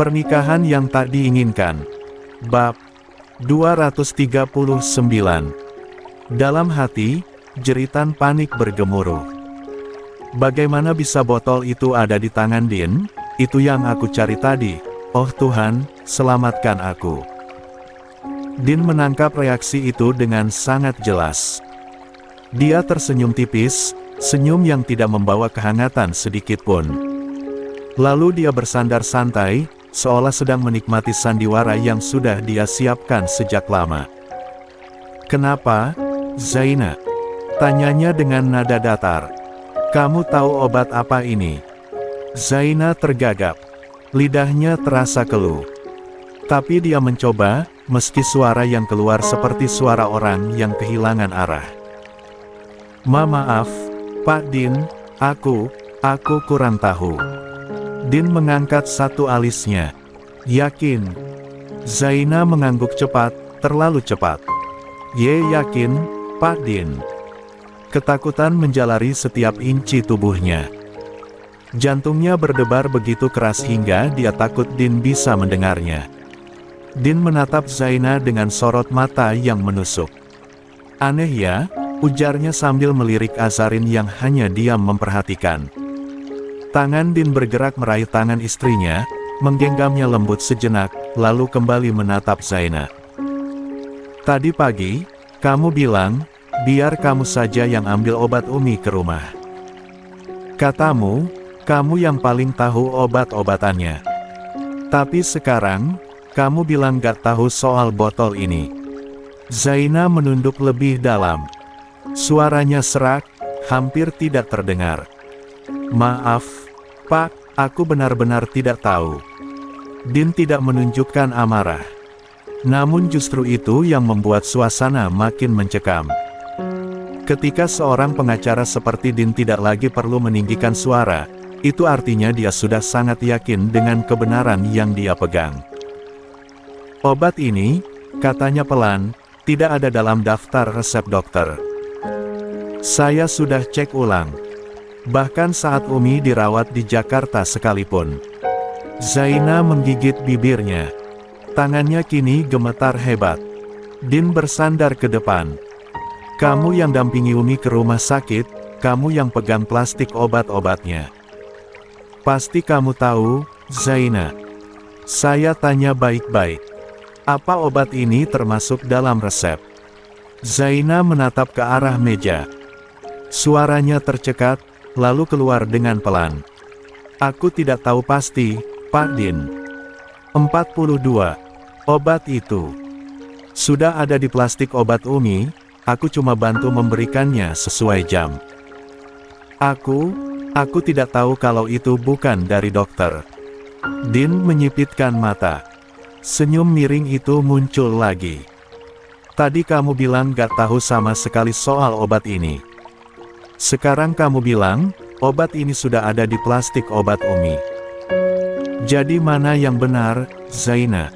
Pernikahan yang tak diinginkan. Bab 239. Dalam hati, jeritan panik bergemuruh. Bagaimana bisa botol itu ada di tangan Din? Itu yang aku cari tadi. Oh Tuhan, selamatkan aku. Din menangkap reaksi itu dengan sangat jelas. Dia tersenyum tipis, senyum yang tidak membawa kehangatan sedikitpun. Lalu dia bersandar santai, seolah sedang menikmati sandiwara yang sudah dia siapkan sejak lama. "Kenapa, Zaina?" tanyanya dengan nada datar. "Kamu tahu obat apa ini?" Zaina tergagap. Lidahnya terasa keluh. Tapi dia mencoba, meski suara yang keluar seperti suara orang yang kehilangan arah. Maaf, Pak Din, aku kurang tahu." Din mengangkat satu alisnya. "Yakin?" Zaina mengangguk cepat, terlalu cepat. Yakin, Pak Din." Ketakutan menjalari setiap inci tubuhnya. Jantungnya berdebar begitu keras hingga dia takut Din bisa mendengarnya. Din menatap Zaina dengan sorot mata yang menusuk. "Aneh ya," ujarnya sambil melirik Azarin yang hanya diam memperhatikan. Tangan Din bergerak meraih tangan istrinya, menggenggamnya lembut sejenak, lalu kembali menatap Zaina. "Tadi pagi, kamu bilang, biar kamu saja yang ambil obat Umi ke rumah. Katamu, kamu yang paling tahu obat-obatannya. Tapi sekarang, kamu bilang gak tahu soal botol ini." Zaina menunduk lebih dalam. Suaranya serak, hampir tidak terdengar. "Maaf, Pak, aku benar-benar tidak tahu." Din tidak menunjukkan amarah. Namun justru itu yang membuat suasana makin mencekam. Ketika seorang pengacara seperti Din tidak lagi perlu meninggikan suara, itu artinya dia sudah sangat yakin dengan kebenaran yang dia pegang. "Obat ini," katanya pelan, "tidak ada dalam daftar resep dokter. Saya sudah cek ulang. Bahkan saat Umi dirawat di Jakarta sekalipun." Zaina menggigit bibirnya. Tangannya kini gemetar hebat. Din bersandar ke depan. "Kamu yang dampingi Umi ke rumah sakit, kamu yang pegang plastik obat-obatnya. Pasti kamu tahu, Zaina." "Saya tanya baik-baik. Apa obat ini termasuk dalam resep?" Zaina menatap ke arah meja. Suaranya tercekat, lalu keluar dengan pelan. "Aku tidak tahu pasti, Pak Din." 42. Obat itu sudah ada di plastik obat Umi, aku cuma bantu memberikannya sesuai jam. Aku tidak tahu kalau itu bukan dari dokter." Din menyipitkan mata. Senyum miring itu muncul lagi. "Tadi kamu bilang gak tahu sama sekali soal obat ini. Sekarang kamu bilang, obat ini sudah ada di plastik obat Umi. Jadi mana yang benar, Zaina?"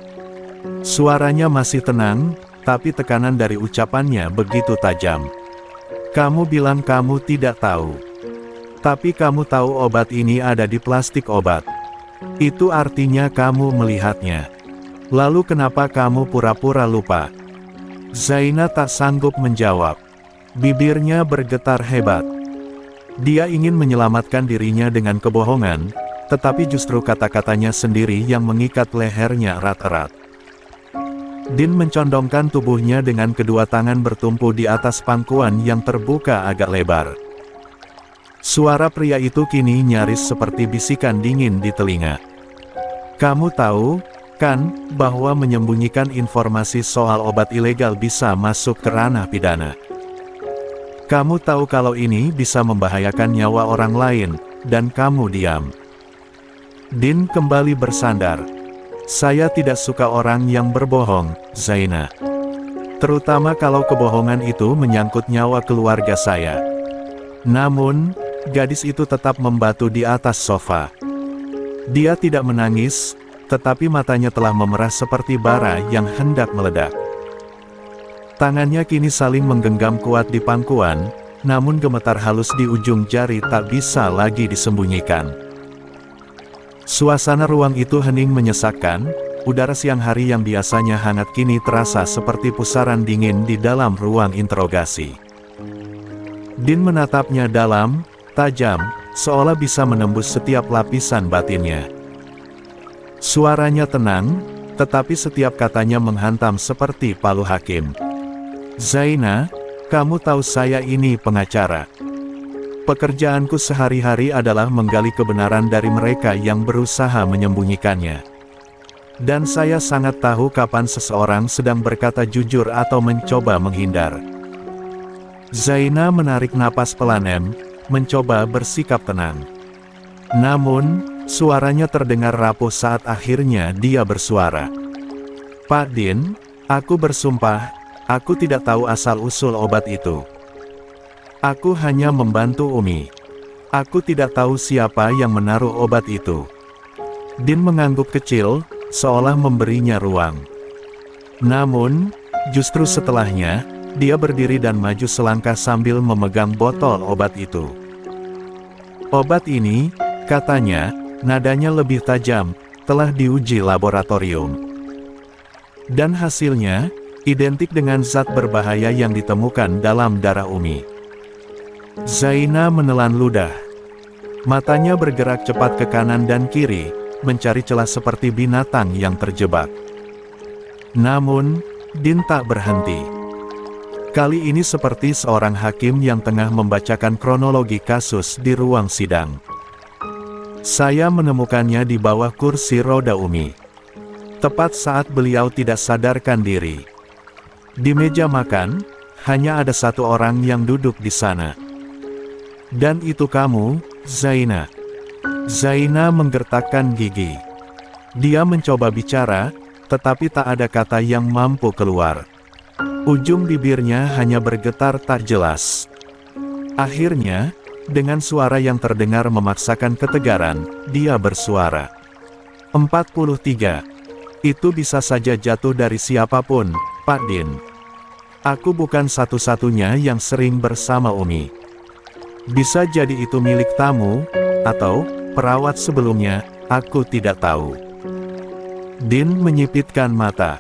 Suaranya masih tenang, tapi tekanan dari ucapannya begitu tajam. "Kamu bilang kamu tidak tahu. Tapi kamu tahu obat ini ada di plastik obat. Itu artinya kamu melihatnya. Lalu kenapa kamu pura-pura lupa?" Zaina tak sanggup menjawab. Bibirnya bergetar hebat. Dia ingin menyelamatkan dirinya dengan kebohongan, tetapi justru kata-katanya sendiri yang mengikat lehernya erat-erat. Din mencondongkan tubuhnya dengan kedua tangan bertumpu di atas pangkuan yang terbuka agak lebar. Suara pria itu kini nyaris seperti bisikan dingin di telinga. "Kamu tahu, kan, bahwa menyembunyikan informasi soal obat ilegal bisa masuk ke ranah pidana. Kamu tahu kalau ini bisa membahayakan nyawa orang lain, dan kamu diam." Din kembali bersandar. "Saya tidak suka orang yang berbohong, Zaina. Terutama kalau kebohongan itu menyangkut nyawa keluarga saya." Namun, gadis itu tetap membatu di atas sofa. Dia tidak menangis, tetapi matanya telah memerah seperti bara yang hendak meledak. Tangannya kini saling menggenggam kuat di pangkuan, namun gemetar halus di ujung jari tak bisa lagi disembunyikan. Suasana ruang itu hening menyesakkan, udara siang hari yang biasanya hangat kini terasa seperti pusaran dingin di dalam ruang interogasi. Din menatapnya dalam, tajam, seolah bisa menembus setiap lapisan batinnya. Suaranya tenang, tetapi setiap katanya menghantam seperti palu hakim. "Zaina, kamu tahu saya ini pengacara. Pekerjaanku sehari-hari adalah menggali kebenaran dari mereka yang berusaha menyembunyikannya. Dan saya sangat tahu kapan seseorang sedang berkata jujur atau mencoba menghindar." Zaina menarik napas pelan, mencoba bersikap tenang. Namun, suaranya terdengar rapuh saat akhirnya dia bersuara. "Pak Din, aku bersumpah, aku tidak tahu asal-usul obat itu. Aku hanya membantu Umi. Aku tidak tahu siapa yang menaruh obat itu." Din mengangguk kecil, seolah memberinya ruang. Namun, justru setelahnya, dia berdiri dan maju selangkah sambil memegang botol obat itu. "Obat ini," katanya, nadanya lebih tajam, "telah diuji laboratorium. Dan hasilnya, identik dengan zat berbahaya yang ditemukan dalam darah Umi." Zaina menelan ludah. Matanya bergerak cepat ke kanan dan kiri, mencari celah seperti binatang yang terjebak. Namun, Din tak berhenti. Kali ini seperti seorang hakim yang tengah membacakan kronologi kasus di ruang sidang. "Saya menemukannya di bawah kursi roda Umi. Tepat saat beliau tidak sadarkan diri. Di meja makan, hanya ada satu orang yang duduk di sana. Dan itu kamu, Zaina." Zaina menggertakkan gigi. Dia mencoba bicara, tetapi tak ada kata yang mampu keluar. Ujung bibirnya hanya bergetar tak jelas. Akhirnya, dengan suara yang terdengar memaksakan ketegaran, dia bersuara. 43. "Itu bisa saja jatuh dari siapapun, Pak Din. Aku bukan satu-satunya yang sering bersama Umi. Bisa jadi itu milik tamu, atau perawat sebelumnya, aku tidak tahu." Din menyipitkan mata.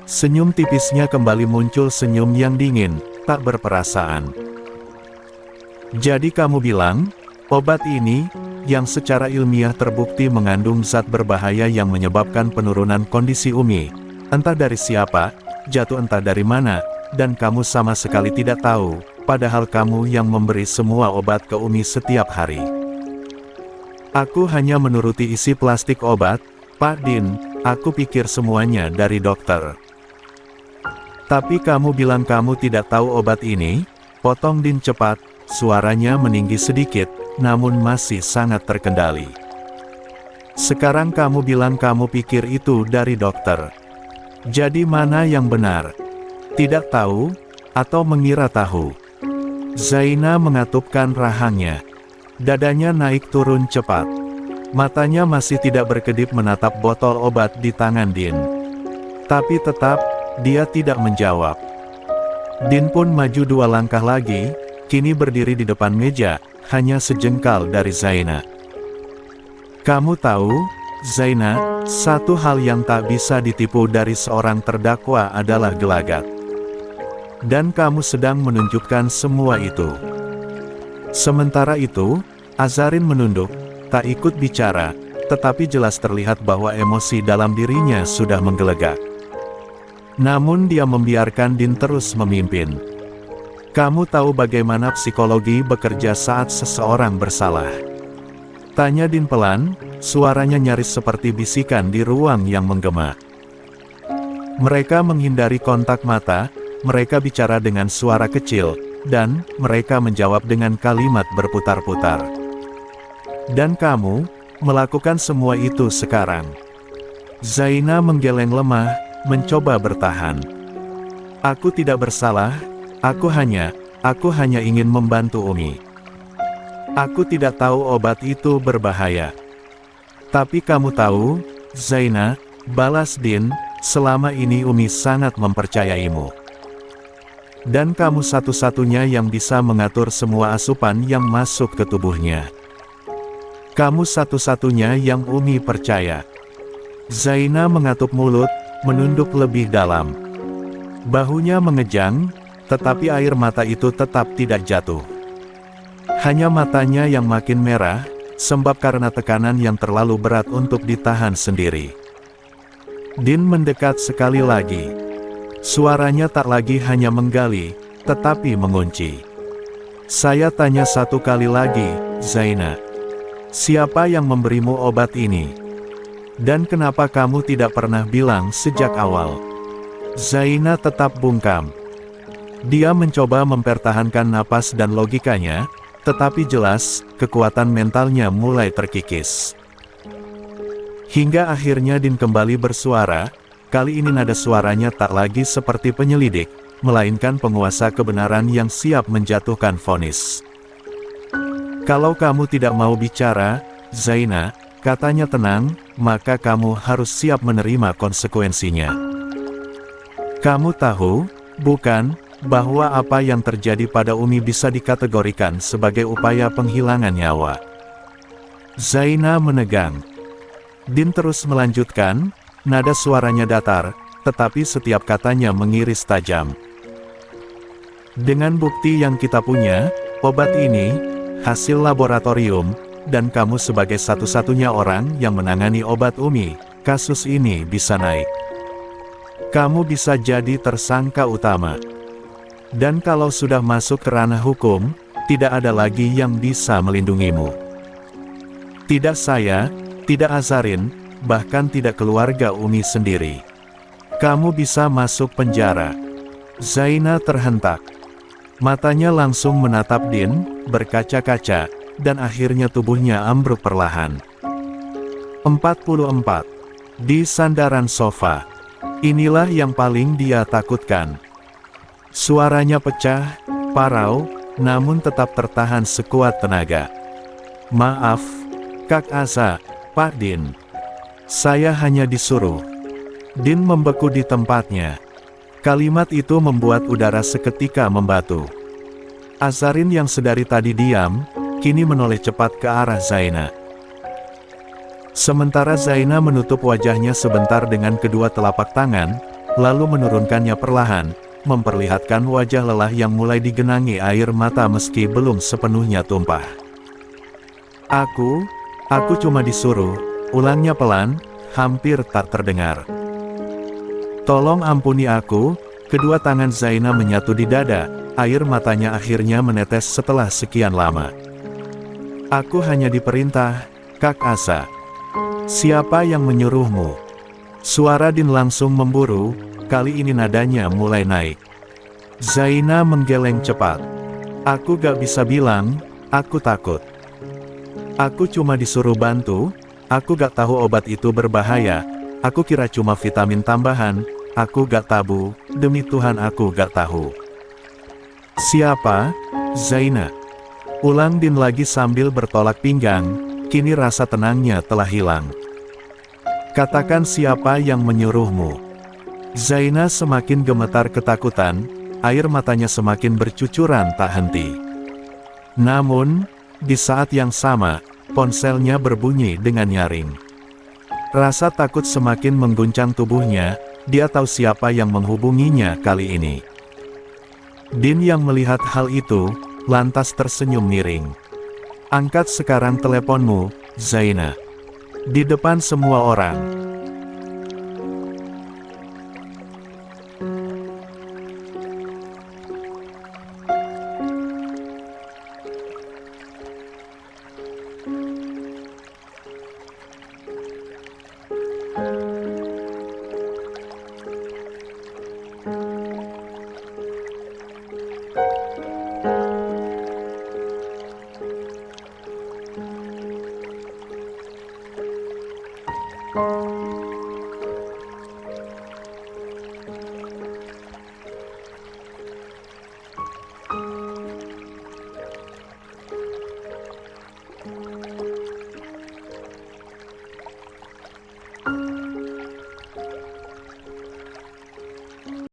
Senyum tipisnya kembali muncul, senyum yang dingin, tak berperasaan. "Jadi kamu bilang, obat ini, yang secara ilmiah terbukti mengandung zat berbahaya yang menyebabkan penurunan kondisi Umi, entah dari siapa, jatuh entah dari mana, dan kamu sama sekali tidak tahu, padahal kamu yang memberi semua obat ke Umi setiap hari." "Aku hanya menuruti isi plastik obat, Pak Din, aku pikir semuanya dari dokter." "Tapi kamu bilang kamu tidak tahu obat ini?" potong Din cepat, suaranya meninggi sedikit, namun masih sangat terkendali. "Sekarang kamu bilang kamu pikir itu dari dokter. Jadi mana yang benar? Tidak tahu, atau mengira tahu?" Zaina mengatupkan rahangnya. Dadanya naik turun cepat. Matanya masih tidak berkedip menatap botol obat di tangan Din. Tapi tetap, dia tidak menjawab. Din pun maju 2 langkah lagi, kini berdiri di depan meja, hanya sejengkal dari Zaina. "Kamu tahu, Zaina, satu hal yang tak bisa ditipu dari seorang terdakwa adalah gelagat. Dan kamu sedang menunjukkan semua itu." Sementara itu, Azarin menunduk, tak ikut bicara, tetapi jelas terlihat bahwa emosi dalam dirinya sudah menggelegak. Namun dia membiarkan Din terus memimpin. "Kamu tahu bagaimana psikologi bekerja saat seseorang bersalah?" tanya Din pelan, suaranya nyaris seperti bisikan di ruang yang menggema. Mereka menghindari kontak mata, mereka bicara dengan suara kecil, dan mereka menjawab dengan kalimat berputar-putar. "Dan kamu melakukan semua itu sekarang." Zaina menggeleng lemah, mencoba bertahan. "Aku tidak bersalah, aku hanya ingin membantu Umi. Aku tidak tahu obat itu berbahaya. Tapi kamu tahu, Zaina, balas Din, selama ini Umi sangat mempercayaimu. Dan kamu satu-satunya yang bisa mengatur semua asupan yang masuk ke tubuhnya. Kamu satu-satunya yang Umi percaya. Zaina mengatup mulut, menunduk lebih dalam. Bahunya mengejang, tetapi air mata itu tetap tidak jatuh. Hanya matanya yang makin merah, sebab karena tekanan yang terlalu berat untuk ditahan sendiri. Din mendekat sekali lagi. Suaranya tak lagi hanya menggali, tetapi mengunci. Saya tanya satu kali lagi, Zaina. Siapa yang memberimu obat ini? Dan kenapa kamu tidak pernah bilang sejak awal? Zaina tetap bungkam. Dia mencoba mempertahankan napas dan logikanya, tetapi jelas, kekuatan mentalnya mulai terkikis. Hingga akhirnya Din kembali bersuara, kali ini nada suaranya tak lagi seperti penyelidik, melainkan penguasa kebenaran yang siap menjatuhkan vonis. Kalau kamu tidak mau bicara, Zaina, katanya tenang, maka kamu harus siap menerima konsekuensinya. Kamu tahu, bukan, bahwa apa yang terjadi pada Umi bisa dikategorikan sebagai upaya penghilangan nyawa. Zaina menegang. Din terus melanjutkan, nada suaranya datar, tetapi setiap katanya mengiris tajam. Dengan bukti yang kita punya, obat ini, hasil laboratorium, dan kamu sebagai satu-satunya orang yang menangani obat Umi, kasus ini bisa naik. Kamu bisa jadi tersangka utama. Dan kalau sudah masuk ke ranah hukum, tidak ada lagi yang bisa melindungimu. Tidak saya, tidak Azarin, bahkan tidak keluarga Umi sendiri. Kamu bisa masuk penjara. Zaina terhentak. Matanya langsung menatap Din, berkaca-kaca, dan akhirnya tubuhnya ambruk perlahan. 44. Di sandaran sofa. Inilah yang paling dia takutkan. Suaranya pecah, parau, namun tetap tertahan sekuat tenaga. Maaf, Kak Asa, Pak Din. Saya hanya disuruh. Din membeku di tempatnya. Kalimat itu membuat udara seketika membatu. Azarin yang sedari tadi diam, kini menoleh cepat ke arah Zaina. Sementara Zaina menutup wajahnya sebentar dengan kedua telapak tangan, lalu menurunkannya perlahan, memperlihatkan wajah lelah yang mulai digenangi air mata meski belum sepenuhnya tumpah. Aku cuma disuruh, ulangnya pelan, hampir tak terdengar. Tolong ampuni aku, kedua tangan Zaina menyatu di dada, air matanya akhirnya menetes setelah sekian lama. Aku hanya diperintah, Kak Asa. Siapa yang menyuruhmu? Suara Din langsung memburu, kali ini nadanya mulai naik. Zaina menggeleng cepat. Aku gak bisa bilang, aku takut. Aku cuma disuruh bantu, aku gak tahu obat itu berbahaya, aku kira cuma vitamin tambahan, aku gak tabu, demi Tuhan aku gak tahu. Siapa? Zaina. Ulang Din lagi sambil bertolak pinggang, kini rasa tenangnya telah hilang. Katakan siapa yang menyuruhmu. Zaina semakin gemetar ketakutan, air matanya semakin bercucuran tak henti. Namun, di saat yang sama, ponselnya berbunyi dengan nyaring. Rasa takut semakin mengguncang tubuhnya, dia tahu siapa yang menghubunginya kali ini. Din yang melihat hal itu, lantas tersenyum miring. Angkat sekarang teleponmu, Zaina. Di depan semua orang.